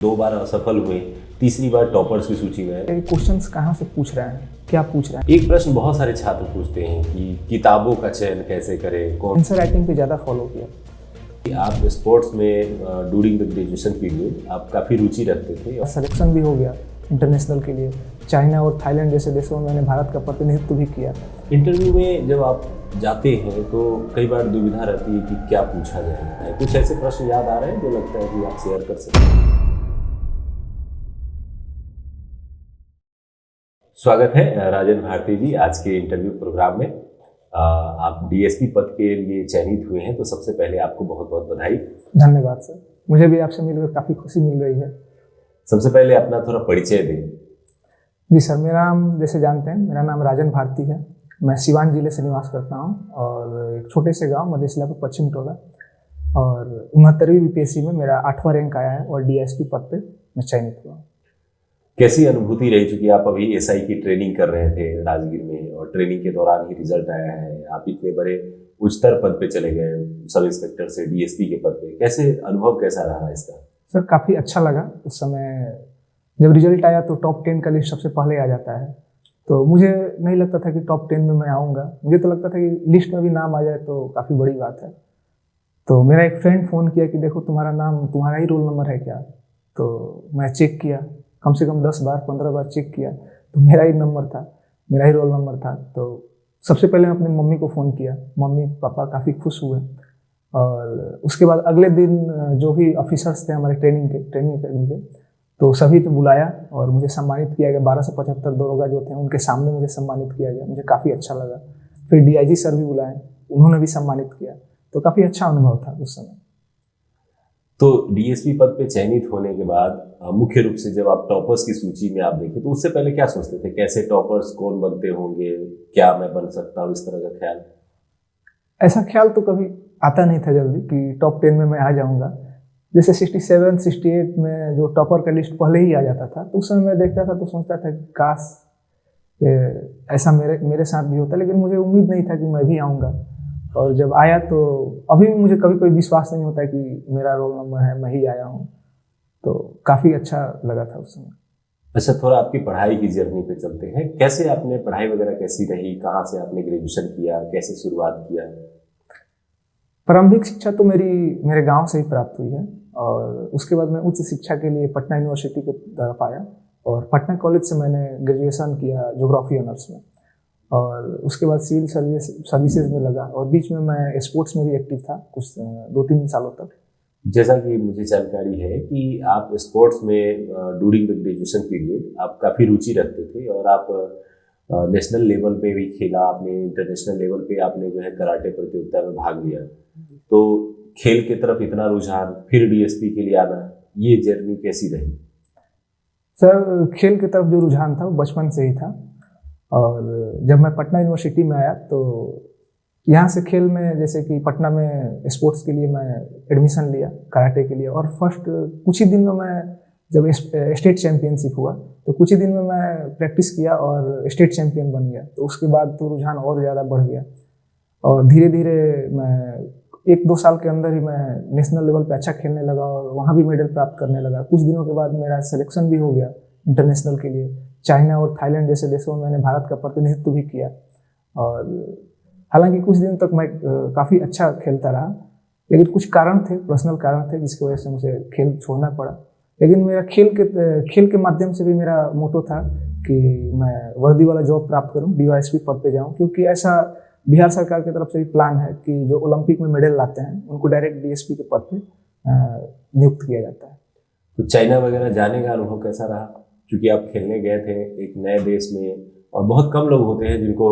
2 बार असफल हुए, तीसरी बार टॉपर्स की सूची में आए। क्वेश्चंस कहाँ से पूछ रहे हैं, क्या पूछ रहे हैं? एक प्रश्न बहुत सारे छात्र पूछते हैं कि किताबों का चयन कैसे करें, कौन। आंसर राइटिंग पे ज़्यादा फॉलो किया। आप स्पोर्ट्स में ड्यूरिंग द ग्रेजुएशन पीरियड आप काफ़ी रुचि रखते थे और सिलेक्शन भी हो गया इंटरनेशनल के लिए। चाइना और थाईलैंड जैसे देशों में मैंने भारत का प्रतिनिधित्व भी किया। इंटरव्यू में जब आप जाते हैं तो कई बार दुविधा रहती है कि क्या पूछा जाए। कुछ ऐसे प्रश्न याद आ रहे हैं जो लगता है कि आप शेयर कर सकते हैं? स्वागत है राजन भारती जी आज के इंटरव्यू प्रोग्राम में। आप डीएसपी पद के लिए चयनित हुए हैं, तो सबसे पहले आपको बहुत बहुत बधाई। धन्यवाद सर, मुझे भी आपसे मिलकर काफ़ी खुशी मिल रही है। सबसे पहले अपना थोड़ा परिचय दें। जी सर, मेरा नाम जैसे जानते हैं, मेरा नाम राजन भारती है। मैं सिवान जिले से निवास करता हूँ और एक छोटे से गांव मधेसिलापुर पश्चिम टोला, और 69वीं बीपीएससी में मेरा 8वां रैंक आया है और डीएसपी पद पे मैं चयनित हुआ। कैसी अनुभूति रही, चूंकि आप अभी एसआई की ट्रेनिंग कर रहे थे राजगीर में और ट्रेनिंग के दौरान ही रिजल्ट आया है, आप इतने बड़े उच्चतर पद पे चले गए, सब इंस्पेक्टर से डीएसपी के पद पे, कैसे अनुभव कैसा रहा इसका? सर काफ़ी अच्छा लगा। उस समय जब रिजल्ट आया तो टॉप 10 का लिस्ट सबसे पहले आ जाता है, तो मुझे नहीं लगता था कि टॉप 10 में मैं आऊँगा। मुझे तो लगता था कि लिस्ट में भी नाम आ जाए तो काफ़ी बड़ी बात है। तो मेरा एक फ्रेंड फ़ोन किया कि देखो तुम्हारा नाम, तुम्हारा ही रोल नंबर है क्या? तो मैं चेक किया, कम से कम 10 बार 15 बार चेक किया, तो मेरा ही नंबर था, मेरा ही रोल नंबर था। तो सबसे पहले मैं अपनी मम्मी को फ़ोन किया, मम्मी पापा काफ़ी खुश हुए। और उसके बाद अगले दिन जो भी ऑफिसर्स थे हमारे ट्रेनिंग अकेडमी के, तो सभी को बुलाया और मुझे सम्मानित किया गया। 1275 दरोगा जो थे उनके सामने मुझे सम्मानित किया गया, मुझे काफ़ी अच्छा लगा। फिर डीआईजी सर भी बुलाए, उन्होंने भी सम्मानित किया, तो काफ़ी अच्छा अनुभव था उस समय। तो डीएसपी पद पे चयनित होने के बाद मुख्य रूप से जब आप टॉपर्स की सूची में आप देखें तो उससे पहले क्या सोचते थे, कैसे टॉपर्स कौन बनते होंगे, क्या मैं बन सकता हूँ, इस तरह का ख्याल? ऐसा ख्याल तो कभी आता नहीं था जल्दी कि टॉप 10 में मैं आ जाऊंगा। जैसे 67, 68 में जो टॉपर का लिस्ट पहले ही आ जाता था, तो उस समय मैं देखता था तो सोचता था कि काश ऐसा मेरे साथ भी होता, लेकिन मुझे उम्मीद नहीं था कि मैं भी आऊँगा। और जब आया तो अभी भी मुझे कभी कोई विश्वास नहीं होता कि मेरा रोल नंबर है, मैं ही आया हूँ। तो काफ़ी अच्छा लगा था उस समय। अच्छा, थोड़ा आपकी पढ़ाई की जर्नी पे चलते हैं। कैसे आपने पढ़ाई वगैरह कैसी रही, कहाँ से आपने ग्रेजुएशन किया, कैसे शुरुआत किया? प्रारंभिक शिक्षा तो मेरे गांव से ही प्राप्त हुई है, और उसके बाद मैं उच्च शिक्षा के लिए पटना यूनिवर्सिटी की तरफ आया और पटना कॉलेज से मैंने ग्रेजुएशन किया ज्योग्राफी ऑनर्स में। और उसके बाद सिविल सर्विसेज में लगा, और बीच में मैं स्पोर्ट्स में भी एक्टिव था कुछ 2-3 सालों तक। जैसा कि मुझे जानकारी है कि आप स्पोर्ट्स में ड्यूरिंग द ग्रेजुएशन पीरियड आप काफ़ी रुचि रखते थे और आप नेशनल लेवल पे भी खेला, आपने इंटरनेशनल लेवल पे आपने जो है कराटे प्रतियोगिता में भाग लिया। तो खेल की तरफ इतना रुझान, फिर डीएसपी के लिए आना, ये जर्नी कैसी रही? सर खेल की तरफ जो रुझान था वो बचपन से ही था, और जब मैं पटना यूनिवर्सिटी में आया तो यहाँ से खेल में, जैसे कि पटना में स्पोर्ट्स के लिए मैं एडमिशन लिया कराटे के लिए, और फर्स्ट कुछ ही दिन में मैं, जब स्टेट चैम्पियनशिप हुआ तो कुछ ही दिन में मैं प्रैक्टिस किया और स्टेट चैम्पियन बन गया। तो उसके बाद तो रुझान और ज़्यादा बढ़ गया, और धीरे धीरे मैं 1-2 साल के अंदर ही मैं नेशनल लेवल पे अच्छा खेलने लगा और वहाँ भी मेडल प्राप्त करने लगा। कुछ दिनों के बाद मेरा सिलेक्शन भी हो गया इंटरनेशनल के लिए। चाइना और थाईलैंड जैसे देशों में मैंने भारत का प्रतिनिधित्व भी किया, और हालांकि कुछ दिन तक मैं काफ़ी अच्छा खेलता रहा, लेकिन कुछ कारण थे, पर्सनल कारण थे, जिसकी वजह से मुझे खेल छोड़ना पड़ा। लेकिन मेरा खेल के माध्यम से भी मेरा मोटो था कि मैं वर्दी वाला जॉब प्राप्त करूं, डीवाईएसपी पद पे जाऊं, क्योंकि ऐसा बिहार सरकार की तरफ से भी प्लान है कि जो ओलंपिक में मेडल लाते हैं उनको डायरेक्ट डीएसपी के पद पे नियुक्त किया जाता है। तो चाइना वगैरह जाने का अनुभव कैसा रहा, क्योंकि आप खेलने गए थे एक नए देश में, और बहुत कम लोग होते हैं जिनको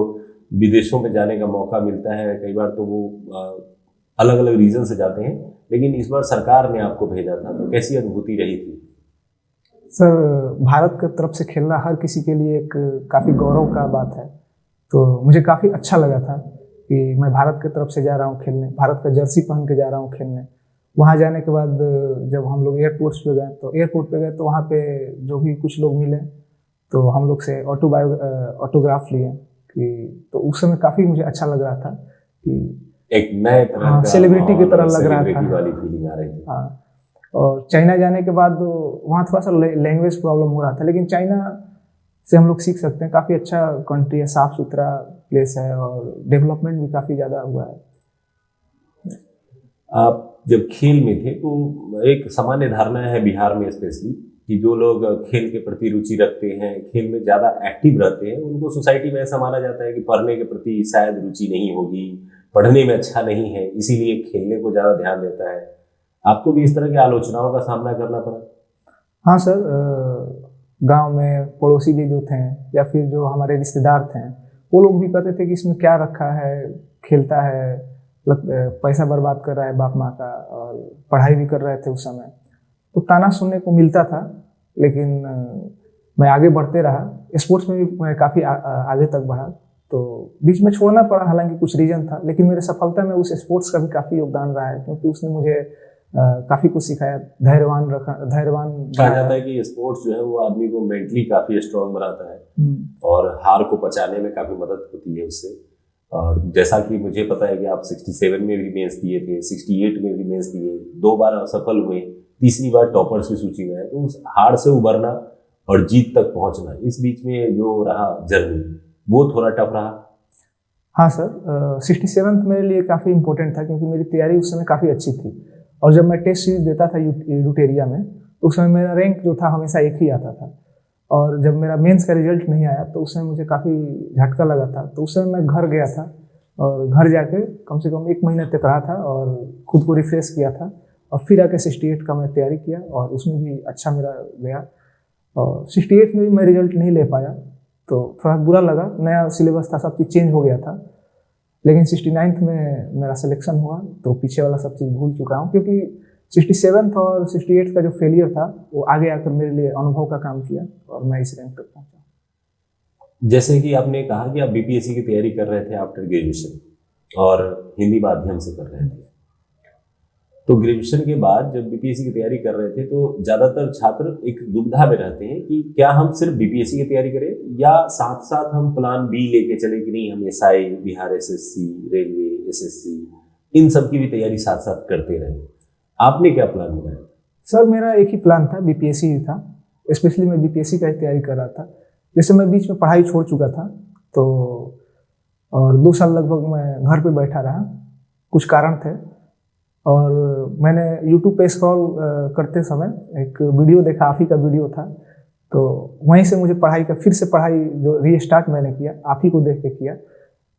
विदेशों में जाने का मौका मिलता है। कई बार तो वो अलग अलग रीजन से जाते हैं, लेकिन इस बार सरकार ने आपको भेजा था, तो कैसी अनुभूति रही थी? सर भारत की तरफ से खेलना हर किसी के लिए एक काफ़ी गौरव का बात है, तो मुझे काफ़ी अच्छा लगा था कि मैं भारत की तरफ से जा रहा हूँ खेलने, भारत का जर्सी पहन के जा रहा हूँ खेलने। वहाँ जाने के बाद जब हम लोग एयरपोर्ट पे गए तो वहाँ पे जो भी कुछ लोग मिले तो हम लोग से ऑटोग्राफ लिए कि, तो उस समय काफ़ी मुझे अच्छा लग रहा था कि एक नए तरह का सेलिब्रिटी की तरह लग रहा था, वाली फीलिंग आ रही थी। हाँ। और चाइना जाने के बाद वहाँ थोड़ा सा लैंग्वेज प्रॉब्लम हो रहा था, लेकिन चाइना से हम लोग सीख सकते हैं। काफ़ी अच्छा कंट्री है, साफ़ सुथरा प्लेस है और डेवलपमेंट भी काफ़ी ज़्यादा हुआ है। आप जब खेल में थे तो एक सामान्य धारणा है बिहार में स्पेशली कि जो लोग खेल के प्रति रुचि रखते हैं, खेल में ज़्यादा एक्टिव रहते हैं, उनको सोसाइटी में ऐसा माना जाता है कि पढ़ने के प्रति शायद रुचि नहीं होगी, पढ़ने में अच्छा नहीं है, इसीलिए खेलने को ज़्यादा ध्यान देता है। आपको भी इस तरह की आलोचनाओं का सामना करना पड़ा? हाँ सर, गांव में पड़ोसी भी जो थे या फिर जो हमारे रिश्तेदार थे, वो लोग भी कहते थे कि इसमें क्या रखा है, खेलता है, पैसा बर्बाद कर रहा है बाप माँ का, और पढ़ाई भी कर रहे थे उस समय। तो ताना सुनने को मिलता था, लेकिन मैं आगे बढ़ते रहा। स्पोर्ट्स में भी मैं काफ़ी आगे तक बढ़ा। तो बीच में छोड़ना पड़ा, हालांकि कुछ रीजन था, लेकिन मेरे सफलता में उस स्पोर्ट्स का भी काफ़ी योगदान रहा है, क्योंकि उसने मुझे काफ़ी कुछ सिखाया, धैर्यवान कहा जाता है कि स्पोर्ट्स जो है वो आदमी को मेंटली काफ़ी स्ट्रांग बनाता है और हार को पचाने में काफ़ी मदद होती है उससे। और जैसा कि मुझे पता है कि आप 67 में भी मेंस दिए थे, 68 में भी मेंस दिए, 2 बार असफल हुए, तीसरी बार टॉपर्स की सूची में है। तो उस हार से उबरना और जीत तक पहुंचना, इस बीच में जो रहा जर्नी, वो थोड़ा टफ रहा। हाँ सर, 67 मेरे लिए काफ़ी इंपॉर्टेंट था, क्योंकि मेरी तैयारी उस समय काफ़ी अच्छी थी। और जब मैं टेस्ट सीरीज देता था यूट एरिया में, तो उस समय मेरा रैंक जो था हमेशा एक ही आता था। और जब मेरा मेंस का रिजल्ट नहीं आया तो उस समय मुझे काफ़ी झटका लगा था। तो उस समय मैं घर गया था और घर जाके कम से कम 1 महीने तक रहा था और खुद को रिफ्रेश किया था। और फिर आके 68 का मैं तैयारी किया और उसमें भी अच्छा मेरा गया। और 68 में भी मैं रिजल्ट नहीं ले पाया, तो थोड़ा बुरा लगा। नया सिलेबस था, सब चीज़ चेंज हो गया था। लेकिन 69th में मेरा सिलेक्शन हुआ, तो पीछे वाला सब चीज़ भूल चुका हूँ, क्योंकि 67th और 68 का जो फेलियर था वो आगे आकर मेरे लिए अनुभव का काम किया और मैं इस रैंक तक पहुँचा। जैसे कि आपने कहा कि आप बीपीएससी की तैयारी कर रहे थे आफ्टर ग्रेजुएशन और हिंदी माध्यम से कर रहे थे, तो ग्रेजुएशन के बाद जब बीपीएससी की तैयारी कर रहे थे तो ज़्यादातर छात्र एक दुविधा में रहते हैं कि क्या हम सिर्फ बीपीएससी की तैयारी करें या साथ साथ हम प्लान बी लेके चले कि नहीं, हम SI, Bihar SSC, railway SSC, इन सब की भी तैयारी साथ साथ करते रहे। आपने क्या प्लान बनाया? सर, मेरा एक ही प्लान था, बीपीएससी ही था। स्पेशली मैं बीपीएससी का तैयारी कर रहा था। जैसे मैं बीच में पढ़ाई छोड़ चुका था, तो और 2 साल लगभग मैं घर पे बैठा रहा, कुछ कारण थे। और मैंने यूट्यूब पे स्क्रॉल करते समय एक वीडियो देखा, आप ही का वीडियो था। तो वहीं से मुझे फिर से पढ़ाई जो रीस्टार्ट मैंने किया, आप ही को देख के किया।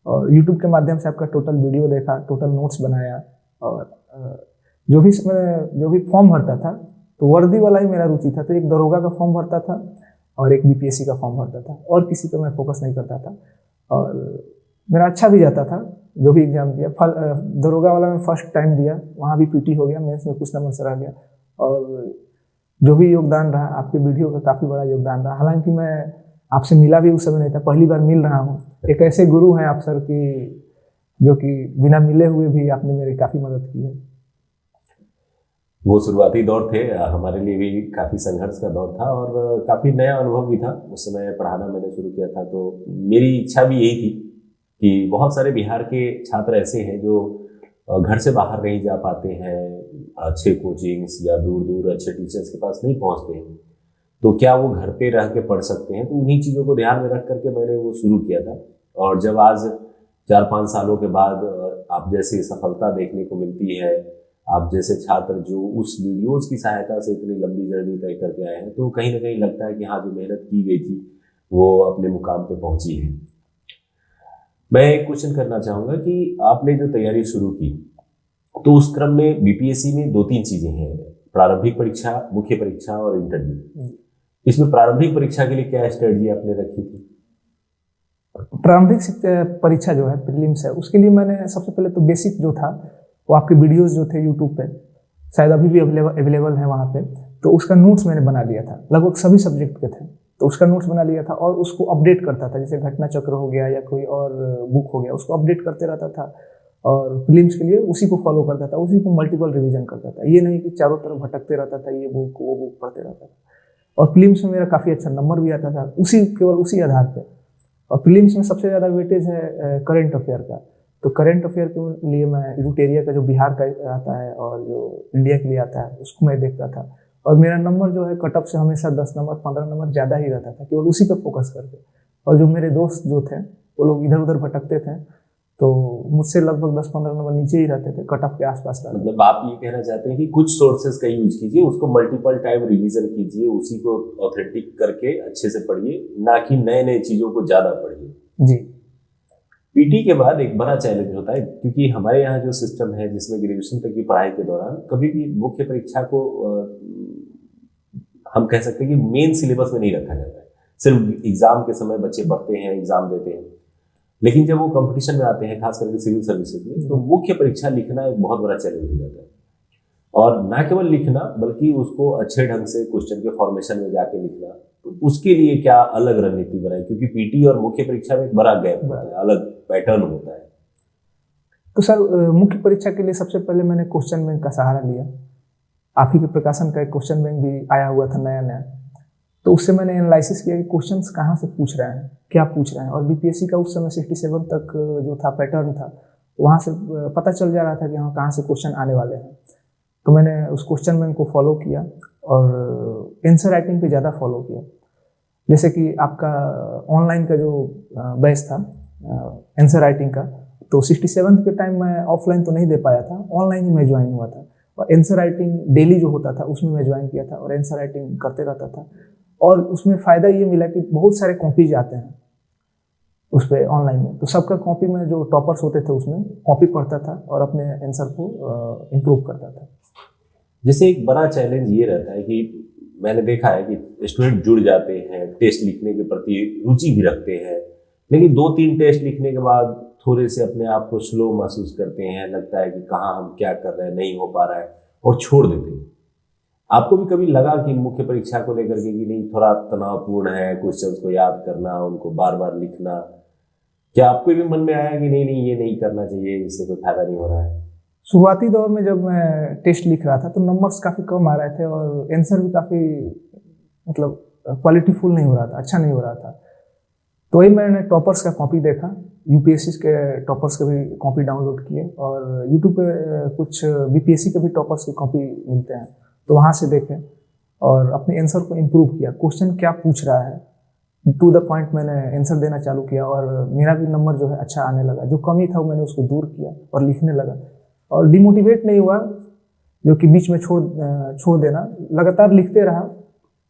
और यूट्यूब के माध्यम से आपका टोटल वीडियो देखा, टोटल नोट्स बनाया। और जो भी फॉर्म भरता था तो वर्दी वाला ही मेरा रुचि था। तो एक दरोगा का फॉर्म भरता था और एक बीपीएससी का फॉर्म भरता था, और किसी पे मैं फोकस नहीं करता था। और मेरा अच्छा भी जाता था जो भी एग्जाम दिया। दरोगा वाला में फर्स्ट टाइम दिया, वहाँ भी पीटी हो गया, मेंस में कुछ नंबर से रह गया। और जो भी योगदान रहा, आपके वीडियो का काफ़ी बड़ा योगदान रहा। हालांकि मैं आपसे मिला भी उस समय नहीं था, पहली बार मिल रहा हूँ। एक ऐसे गुरु हैं आप सर की, जो कि बिना मिले हुए भी आपने मेरी काफ़ी मदद की है। वो शुरुआती दौर थे, हमारे लिए भी काफ़ी संघर्ष का दौर था और काफ़ी नया अनुभव भी था। उस समय पढ़ाना मैंने शुरू किया था, तो मेरी इच्छा भी यही थी कि बहुत सारे बिहार के छात्र ऐसे हैं जो घर से बाहर नहीं जा पाते हैं, अच्छे कोचिंग्स या दूर दूर अच्छे टीचर्स के पास नहीं पहुंचते हैं, तो क्या वो घर पे रह के पढ़ सकते हैं। तो उन्हीं चीज़ों को ध्यान में रख करके मैंने वो शुरू किया था। और जब आज 4-5 सालों के बाद आप जैसी सफलता देखने को मिलती है, आप जैसे छात्र जो उस वीडियोस की सहायता से इतनी लंबी जर्नी तय करके आए हैं, तो कहीं ना कहीं लगता है कि हाँ, जो मेहनत की गई थी वो अपने मुकाम पे पहुंची है। मैं एक क्वेश्चन करना चाहूँगा कि आपने जो तैयारी शुरू की, तो उस क्रम में बीपीएससी में 2-3 चीज़ें हैं, प्रारंभिक परीक्षा, मुख्य परीक्षा और इंटरव्यू। इसमें प्रारंभिक परीक्षा के लिए क्या स्ट्रेटजी आपने रखी थी? प्रारंभिक परीक्षा जो है, प्रीलिम्स है, उसके लिए मैंने सबसे पहले तो बेसिक जो था, वो आपके वीडियोस जो थे यूट्यूब पे, शायद अभी भी अवेलेबल है वहाँ पे, तो उसका नोट्स मैंने बना लिया था। लगभग सभी सब्जेक्ट के थे, तो उसका नोट्स बना लिया था और उसको अपडेट करता था। जैसे घटना चक्र हो गया या कोई और बुक हो गया, उसको अपडेट करते रहता था। और प्रीलिम्स के लिए उसी को फॉलो करता था, उसी को मल्टीपल रिवीजन करता था। ये नहीं कि चारों तरफ भटकते रहता था, ये बुक वो बुक पढ़ते रहता था। और प्रीलिम्स में मेरा काफ़ी अच्छा नंबर भी आता था केवल उसी आधार पर। और प्रीलिम्स में सबसे ज़्यादा वेटेज है करंट अफेयर का। तो करंट अफेयर के लिए मैं एडुटेरिया का जो बिहार का आता है और जो इंडिया के लिए आता है उसको मैं देखता था। और मेरा नंबर जो है कट ऑफ से हमेशा 10 नंबर 15 नंबर ज़्यादा ही रहता था, केवल उसी पर फोकस करके। और जो मेरे दोस्त जो थे वो लोग इधर उधर भटकते थे, तो मुझसे लगभग 10-15 नंबर नीचे ही रहते थे, कट ऑफ के आसपास रहते थे। मतलब आप ये कहना चाहते हैं कि कुछ सोर्सेज का यूज कीजिए, उसको मल्टीपल टाइम रिवीजन कीजिए, उसी को ऑथेंटिक करके अच्छे से पढ़िए, ना कि नए नए चीज़ों को ज़्यादा पढ़िए। जी। पीटी के बाद एक बड़ा चैलेंज होता है, क्योंकि हमारे यहाँ जो सिस्टम है जिसमें ग्रेजुएशन तक की पढ़ाई के दौरान कभी भी मुख्य परीक्षा को हम कह सकते हैं कि मेन सिलेबस में नहीं रखा जाता है। सिर्फ एग्जाम के समय बच्चे पढ़ते हैं, एग्जाम देते हैं, लेकिन जब वो कंपटीशन में आते हैं, खास करके सिविल सर्विसेज में, तो मुख्य परीक्षा लिखना एक बहुत बड़ा चैलेंज हो जाता है। और ना केवल लिखना, बल्कि उसको अच्छे ढंग से क्वेश्चन के फॉर्मेशन में जाके लिखना, तो उसके लिए क्या अलग रणनीति बनाई? क्योंकि पीटी और मुख्य परीक्षा में एक बड़ा गैप होता है, अलग पैटर्न होता है। तो सर मुख्य परीक्षा के लिए सबसे पहले मैंने क्वेश्चन बैंक का सहारा लिया। आप ही के प्रकाशन का एक क्वेश्चन बैंक भी आया हुआ था नया नया, तो उससे मैंने एनालिसिस किया कि क्वेश्चंस कहाँ से पूछ रहे हैं, क्या पूछ रहे हैं। और बीपीएससी का उस समय 67 तक जो था पैटर्न था, वहाँ से पता चल जा रहा था कि हाँ कहाँ से क्वेश्चन आने वाले हैं। तो मैंने उस क्वेश्चन बैंक को फॉलो किया और आंसर राइटिंग पे ज़्यादा फॉलो किया। जैसे कि आपका ऑनलाइन का जो बैच था आंसर राइटिंग का, तो 67 के टाइम मैं ऑफलाइन तो नहीं दे पाया था, ऑनलाइन ही मैं ज्वाइन हुआ था। और आंसर राइटिंग डेली जो होता था उसमें मैं ज्वाइन किया था और आंसर राइटिंग करते रहता था। और उसमें फ़ायदा ये मिला कि बहुत सारे कॉपीज आते हैं उस पर ऑनलाइन में, तो सबका कॉपी में जो टॉपर्स होते थे उसमें कॉपी पढ़ता था और अपने आंसर को इम्प्रूव करता था। जैसे एक बड़ा चैलेंज ये रहता है कि मैंने देखा है कि स्टूडेंट जुड़ जाते हैं, टेस्ट लिखने के प्रति रुचि भी रखते हैं, लेकिन 2-3 टेस्ट लिखने के बाद थोड़े से अपने आप को स्लो महसूस करते हैं, लगता है कि कहाँ हम क्या कर रहे हैं, नहीं हो पा रहा है, और छोड़ देते हैं। आपको भी कभी लगा कि मुख्य परीक्षा को लेकर के कि नहीं, थोड़ा तनावपूर्ण है, क्वेश्चंस को याद करना, उनको बार बार लिखना? क्या आपको भी मन में आया कि नहीं नहीं ये नहीं करना चाहिए, इससे कोई फायदा नहीं हो रहा है? शुरुआती दौर में जब मैं टेस्ट लिख रहा था तो नंबर्स काफ़ी कम आ रहे थे और आंसर भी काफ़ी मतलब क्वालिटीफुल नहीं हो रहा था, अच्छा नहीं हो रहा था। तो वही मैंने टॉपर्स का कॉपी देखा, यूपीएससी के टॉपर्स के भी कॉपी डाउनलोड किए, और यूट्यूब पे कुछ बीपीएससी के भी टॉपर्स की कॉपी मिलते हैं, तो वहाँ से देखे और अपने आंसर को इम्प्रूव किया। क्वेश्चन क्या पूछ रहा है, टू द पॉइंट मैंने आंसर देना चालू किया और मेरा भी नंबर जो है अच्छा आने लगा। जो कमी था वो मैंने उसको दूर किया और लिखने लगा, और डिमोटिवेट नहीं हुआ, जो कि बीच में छोड़ देना, लगातार लिखते रहा।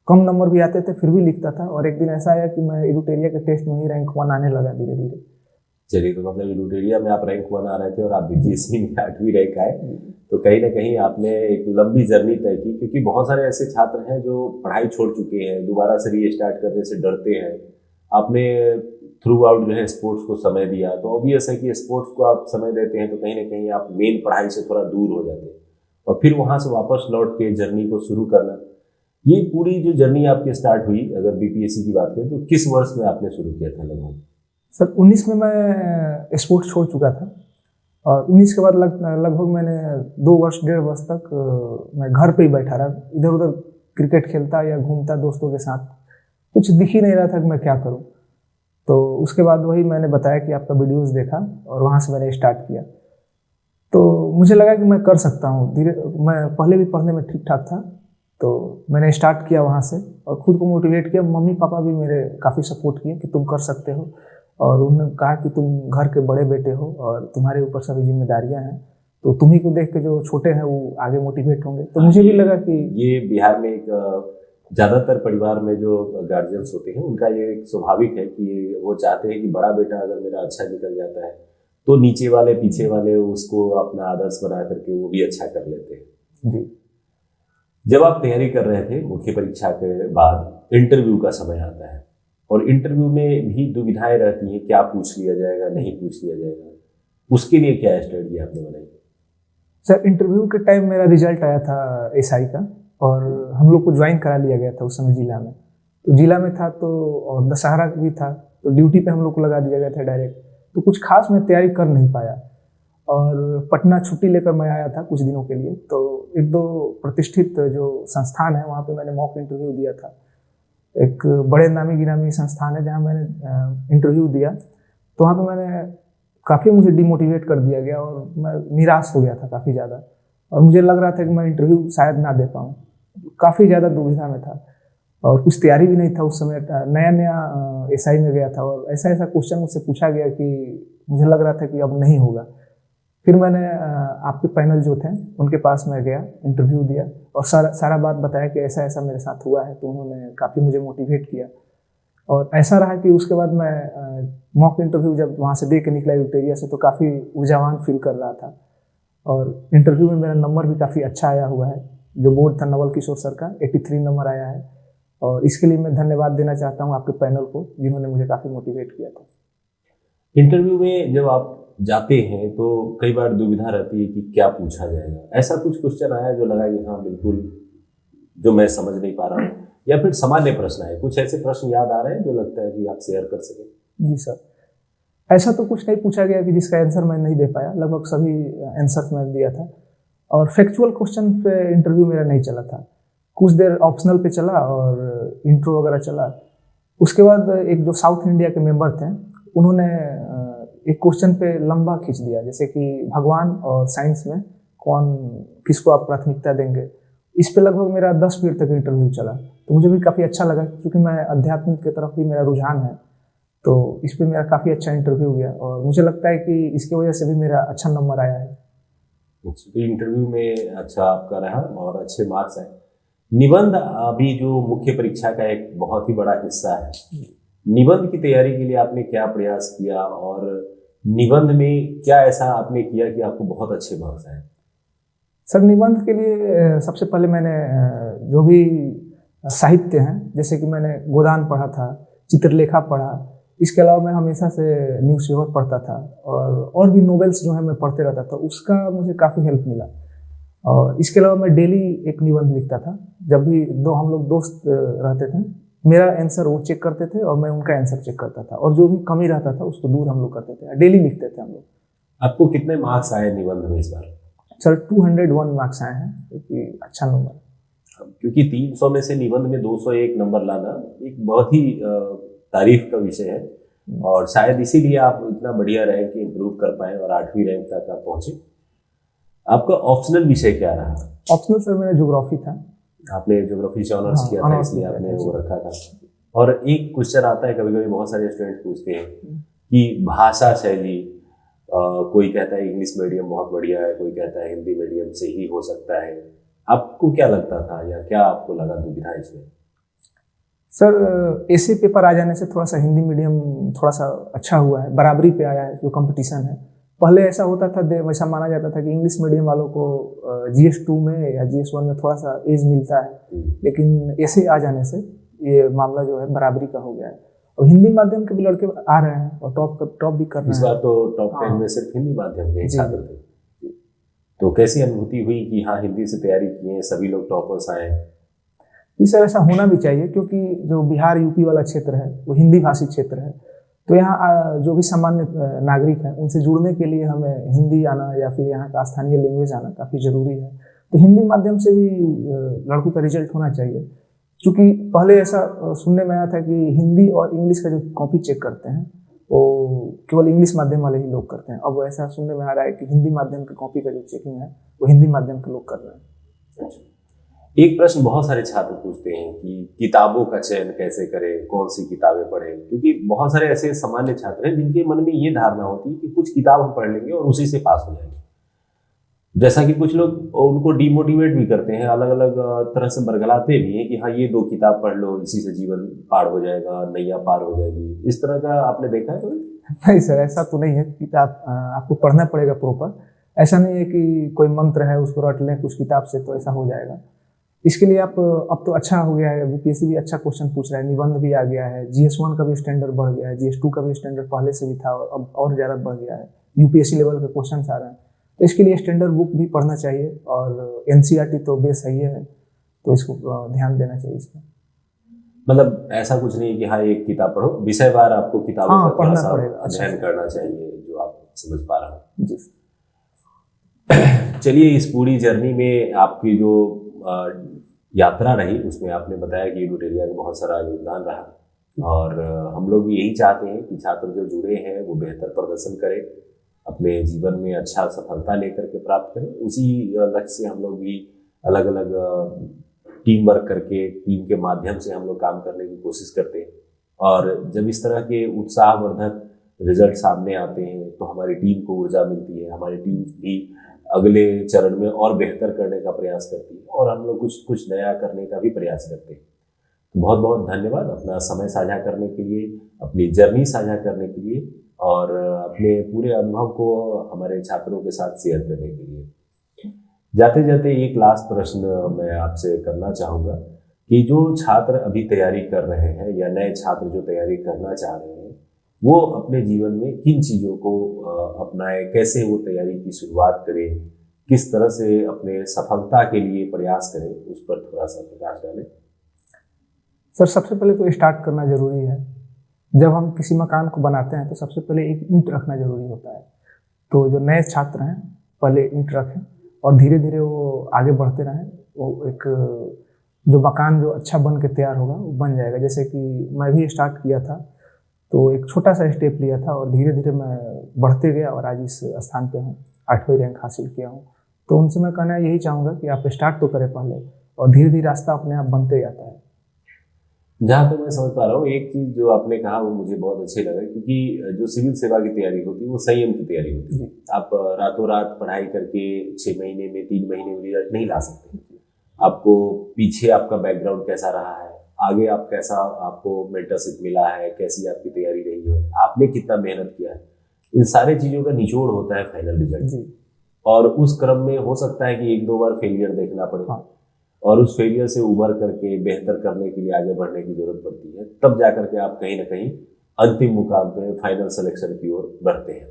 कम नंबर भी आते थे फिर भी लिखता था, और एक दिन ऐसा आया कि मैं एडुटेरिया के टेस्ट में ही रैंक 1 आने लगा धीरे धीरे। चलिए, तो मतलब एडुटेरिया में आप रैंक 1 आ रहे थे और आप बीपीएससी में 8वीं रैंक आए, तो कहीं ना कहीं आपने एक लंबी जर्नी तय की। क्योंकि बहुत सारे ऐसे छात्र हैं जो पढ़ाई छोड़ चुके हैं, दोबारा से रीस्टार्ट करने से डरते हैं। आपने थ्रू आउट जो है स्पोर्ट्स को समय दिया, तो ऑब्वियस है कि स्पोर्ट्स को आप समय देते हैं तो कहीं ना कहीं आप मेन पढ़ाई से थोड़ा दूर हो जाते हैं, और फिर वहाँ से वापस लौट के जर्नी को शुरू करना। ये पूरी जो जर्नी आपकी स्टार्ट हुई, अगर बीपीएससी की बात करें, तो किस वर्ष में आपने शुरू किया था लगभग? सर 19 में मैं स्पोर्ट्स छोड़ चुका था, और 19 के बाद लगभग मैंने 2 वर्ष 1.5 वर्ष तक मैं घर पे ही बैठा रहा, इधर उधर क्रिकेट खेलता या घूमता दोस्तों के साथ, कुछ दिख ही नहीं रहा था कि मैं क्या करूं। तो उसके बाद वही मैंने बताया कि आपका वीडियोस देखा और वहाँ से मैंने स्टार्ट किया। तो मुझे लगा कि मैं कर सकता हूँ धीरे। मैं पहले भी पढ़ने में ठीक ठाक था, तो मैंने स्टार्ट किया वहाँ से और खुद को मोटिवेट किया। मम्मी पापा भी मेरे काफ़ी सपोर्ट किए कि तुम कर सकते हो, और उन्होंने कहा कि तुम घर के बड़े बेटे हो और तुम्हारे ऊपर सभी जिम्मेदारियां हैं, तो तुम्ही को देख के जो छोटे हैं वो आगे मोटिवेट होंगे। तो मुझे भी लगा कि ये बिहार में एक ज़्यादातर परिवार में जो गार्जियंस होते हैं उनका ये एक स्वाभाविक है कि वो चाहते हैं कि बड़ा बेटा अगर मेरा अच्छा निकल जाता है तो नीचे वाले पीछे वाले उसको अपना आदर्श बना करके वो भी अच्छा कर लेते हैं। जी। जब आप तैयारी कर रहे थे, मुख्य परीक्षा के बाद इंटरव्यू का समय आता है, और इंटरव्यू में भी दुविधाएं रहती हैं, क्या पूछ लिया जाएगा, नहीं पूछ लिया जाएगा, उसके लिए क्या स्ट्रेटजी आपने बनाई? सर इंटरव्यू के टाइम मेरा रिजल्ट आया था एसआई का, और हम लोग को ज्वाइन करा लिया गया था उस समय जिला में। तो जिला में था तो, और दशहरा भी था, तो ड्यूटी पे हम लोग को लगा दिया गया था डायरेक्ट। तो कुछ खास मैं तैयारी कर नहीं पाया, और पटना छुट्टी लेकर मैं आया था कुछ दिनों के लिए। तो 1-2 प्रतिष्ठित जो संस्थान है वहाँ पे मैंने मॉक इंटरव्यू दिया था। एक बड़े नामी गिरामी संस्थान है जहाँ मैंने इंटरव्यू दिया, तो वहाँ पे मैंने काफ़ी मुझे डिमोटिवेट कर दिया गया और मैं निराश हो गया था काफ़ी ज़्यादा, और मुझे लग रहा था कि मैं इंटरव्यू शायद ना दे पाऊँ। काफ़ी ज़्यादा दुविधा में था और कुछ तैयारी भी नहीं था उस समय। नया नया एसआई में गया था और ऐसा ऐसा क्वेश्चन मुझसे पूछा गया कि मुझे लग रहा था कि अब नहीं होगा। फिर मैंने आपके पैनल जो थे उनके पास मैं गया, इंटरव्यू दिया और सारा बात बताया कि ऐसा ऐसा मेरे साथ हुआ है, तो उन्होंने काफ़ी मुझे मोटिवेट किया। और ऐसा रहा कि उसके बाद मैं मॉक इंटरव्यू जब वहाँ से दे के निकला विक्टोरिया से, तो काफ़ी ऊर्जावान फील कर रहा था और इंटरव्यू में मेरा नंबर भी काफ़ी अच्छा आया हुआ है। जो बोर्ड था नवल किशोर सर का 83 नंबर आया है, और इसके लिए मैं धन्यवाद देना चाहता हूँ आपके पैनल को, जिन्होंने मुझे काफ़ी मोटिवेट किया था। इंटरव्यू में जब आप जाते हैं तो कई बार दुविधा रहती है कि क्या पूछा जाएगा। ऐसा कुछ क्वेश्चन आया जो लगा कि हाँ बिल्कुल जो मैं समझ नहीं पा रहा हूँ, या फिर सामान्य प्रश्न है, कुछ ऐसे प्रश्न याद आ रहे हैं जो लगता है कि आप शेयर कर सकें? जी सर, ऐसा तो कुछ नहीं पूछा गया कि जिसका आंसर मैं नहीं दे पाया। लगभग सभी आंसर्स मैंने दिया था और फैक्चुअल क्वेश्चन पे इंटरव्यू मेरा नहीं चला था। कुछ देर ऑप्शनल पे चला और इंट्रो वगैरह चला। उसके बाद एक जो साउथ इंडिया के मेंबर थे, उन्होंने एक क्वेश्चन पे लंबा खींच दिया, जैसे कि भगवान और साइंस में किसको आप प्राथमिकता देंगे। इस पे लगभग मेरा 10 मिनट तक इंटरव्यू चला। तो मुझे भी काफ़ी अच्छा लगा, क्योंकि मैं अध्यात्म की तरफ भी मेरा रुझान है, तो इस पे मेरा काफ़ी अच्छा इंटरव्यू गया और मुझे लगता है कि इसकी वजह से भी मेरा अच्छा नंबर आया है। तो इंटरव्यू में अच्छा आपका रहा और अच्छे मार्क्स आए। निबंध अभी जो मुख्य परीक्षा का एक बहुत ही बड़ा हिस्सा है, निबंध की तैयारी के लिए आपने क्या प्रयास किया और निबंध में क्या ऐसा आपने किया कि आपको बहुत अच्छे मार्क्स आए? सर, निबंध के लिए सबसे पहले मैंने जो भी साहित्य हैं, जैसे कि मैंने गोदान पढ़ा था, चित्रलेखा पढ़ा। इसके अलावा मैं हमेशा से न्यूज़पेपर पढ़ता था और भी नॉवेल्स जो है मैं पढ़ते रहता था। उसका मुझे काफ़ी हेल्प मिला। और इसके अलावा मैं डेली एक निबंध लिखता था। जब भी हम लोग दोस्त रहते थे, मेरा आंसर वो चेक करते थे और मैं उनका आंसर चेक करता था, और जो भी कमी रहता था उसको दूर हम लोग करते थे। डेली लिखते थे हम लोग। आपको कितने मार्क्स आए निबंध में इस बार? सर 201 मार्क्स आए हैं, क्योंकि अच्छा नंबर। क्योंकि 300 में से निबंध में 201 नंबर लाना एक बहुत ही तारीफ का विषय है, और शायद इसीलिए आप इतना बढ़िया रैंक इंप्रूव कर पाए और 8वीं रैंक तक आप पहुंचे। आपका ऑप्शनल विषय क्या रहा? ऑप्शनल सर मेरा ज्योग्राफी था। आपने ज्योग्राफी से ऑनर्स किया था, इसलिए आपने वो रखा था। और एक क्वेश्चन आता है कभी कभी, बहुत सारे स्टूडेंट पूछते हैं कि भाषा शैली, कोई कहता है इंग्लिश मीडियम बहुत बढ़िया है, कोई कहता है हिंदी मीडियम से ही हो सकता है। आपको क्या लगता था, या क्या आपको लगा दुविधा इसमें? सर, ऐसे पेपर आ जाने से थोड़ा सा हिंदी मीडियम थोड़ा सा अच्छा हुआ है, बराबरी पे आया है जो कंपटीशन है। पहले ऐसा होता था, वैसा माना जाता था कि इंग्लिश मीडियम वालों को GS2 में या GS1 में थोड़ा सा एज मिलता है, लेकिन ऐसे आ जाने से ये मामला जो है बराबरी का हो गया है। और हिंदी माध्यम के भी लड़के आ रहे हैं और टॉप भी कर रहे हैं। इस बार तो टॉप 10 में सिर्फ हिंदी माध्यम के छात्र थे। तो कैसी अनुभूति हुई कि हाँ हिंदी से तैयारी किए, सभी लोग टॉपर्स आए? इस तरह ऐसा होना भी चाहिए, क्योंकि जो बिहार यूपी वाला क्षेत्र है वो हिंदी भाषी क्षेत्र है। तो यहाँ जो भी सामान्य नागरिक हैं, उनसे जुड़ने के लिए हमें हिंदी आना या फिर यहाँ का स्थानीय लैंग्वेज आना काफ़ी ज़रूरी है। तो हिंदी माध्यम से भी लड़कों का रिजल्ट होना चाहिए। क्योंकि पहले ऐसा सुनने में आया था कि हिंदी और इंग्लिश का जो कॉपी चेक करते हैं वो केवल इंग्लिश माध्यम वाले ही लोग करते हैं। अब ऐसा सुनने में आ रहा है कि हिंदी माध्यम की कॉपी का जो चेकिंग है वो हिंदी माध्यम के लोग कर रहे हैं। एक प्रश्न बहुत सारे छात्र पूछते हैं कि किताबों का चयन कैसे करें, कौन सी किताबें पढ़ें, क्योंकि बहुत सारे ऐसे सामान्य छात्र हैं जिनके मन में ये धारणा होती है कि कुछ किताब हम पढ़ लेंगे और उसी से पास हो जाएंगे। जैसा कि कुछ लोग उनको डिमोटिवेट भी करते हैं, अलग अलग तरह से बरगलाते भी हैं कि हाँ ये 2 किताब पढ़ लो, इसी से जीवन पार हो जाएगा, नैया पार हो जाएगी। इस तरह का आपने देखा है? नहीं सर, ऐसा तो नहीं है। किताब आपको पढ़ना पड़ेगा प्रॉपर। ऐसा नहीं है कि कोई मंत्र है उसको रट लें कुछ किताब से तो ऐसा हो जाएगा। इसके लिए आप अब तो अच्छा हो गया है, यूपीएससी भी अच्छा क्वेश्चन पूछ रहा है, निबंध भी आ गया है, GS1 का भी स्टैंडर्ड बढ़ गया है, GS2 का भी स्टैंडर्ड पहले से भी था और अब और ज़्यादा बढ़ गया है। यूपीएससी लेवल के क्वेश्चन आ रहे हैं, तो इसके लिए स्टैंडर्ड बुक भी पढ़ना चाहिए और NCERT तो बेस है ही है, तो इसको ध्यान देना चाहिए इसमें। मतलब ऐसा कुछ नहीं कि हाँ एक किताब पढ़ो, विषयवार आपको किताबों का पढ़ना पड़ेगा, अध्ययन करना चाहिए, जो आप समझ पा रहा हूँ जी। चलिए, इस पूरी जर्नी में आपकी जो यात्रा रही उसमें आपने बताया कि एडुटेरिया का बहुत सारा योगदान रहा, और हम लोग भी यही चाहते हैं कि छात्र जो जुड़े हैं वो बेहतर प्रदर्शन करें अपने जीवन में अच्छा सफलता लेकर के प्राप्त करें। उसी लक्ष्य से हम लोग भी अलग अलग टीम वर्क करके, टीम के माध्यम से हम लोग काम करने की कोशिश करते हैं। और जब इस तरह के उत्साहवर्धक रिजल्ट सामने आते हैं तो हमारी टीम को ऊर्जा मिलती है, हमारी टीम भी अगले चरण में और बेहतर करने का प्रयास करती है और हम लोग कुछ कुछ नया करने का भी प्रयास करते हैं। बहुत बहुत धन्यवाद अपना समय साझा करने के लिए, अपनी जर्नी साझा करने के लिए और अपने पूरे अनुभव को हमारे छात्रों के साथ शेयर करने के लिए। जाते जाते एक लास्ट प्रश्न मैं आपसे करना चाहूँगा कि जो छात्र अभी तैयारी कर रहे हैं या नए छात्र जो तैयारी करना चाह रहे हैं, वो अपने जीवन में किन चीज़ों को अपनाएं, कैसे वो तैयारी की शुरुआत करें, किस तरह से अपने सफलता के लिए प्रयास करें, उस पर थोड़ा सा प्रकाश डालें। सर, सबसे पहले तो स्टार्ट करना ज़रूरी है। जब हम किसी मकान को बनाते हैं तो सबसे पहले एक ईंट रखना ज़रूरी होता है। तो जो नए छात्र हैं पहले ईंट रखें और धीरे धीरे वो आगे बढ़ते रहें। वो एक जो मकान जो अच्छा बन के तैयार होगा वो बन जाएगा। जैसे कि मैं भी स्टार्ट किया था तो एक छोटा सा स्टेप लिया था और धीरे धीरे मैं बढ़ते गया और आज इस स्थान पे हूँ, 8वीं रैंक हासिल किया हूँ। तो उनसे मैं कहना यही चाहूँगा कि आप स्टार्ट तो करें पहले और धीरे धीरे रास्ता अपने आप बनते जाता है। जहाँ तक मैं समझ पा रहा हूँ, एक चीज़ जो आपने कहा वो मुझे बहुत अच्छी लगा, क्योंकि जो सिविल सेवा की तैयारी होती है वो संयम की तैयारी होती है। आप रातों रात पढ़ाई करके 6 महीने में, 3 महीने में रिजल्ट नहीं ला सकते। आपको पीछे आपका बैकग्राउंड कैसा रहा है, आगे आप कैसा, आपको मेंटरशिप मिला है, कैसी आपकी तैयारी रही है, आपने कितना मेहनत किया है, इन सारी चीज़ों का निचोड़ होता है फाइनल रिजल्ट। और उस क्रम में हो सकता है कि 1-2 बार फेलियर देखना पड़े। हाँ। और उस फेलियर से उबर करके बेहतर करने के लिए आगे बढ़ने की जरूरत पड़ती है, तब जाकर के आप कहीं ना कहीं अंतिम मुकाम पे फाइनल सिलेक्शन की ओर बढ़ते हैं।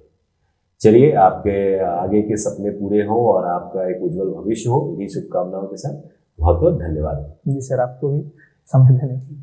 चलिए, आपके आगे के सपने पूरे हों और आपका एक उज्जवल भविष्य हो, इन्हीं शुभकामनाओं के साथ बहुत बहुत धन्यवाद। जी सर, आपको भी समय देने के लिए।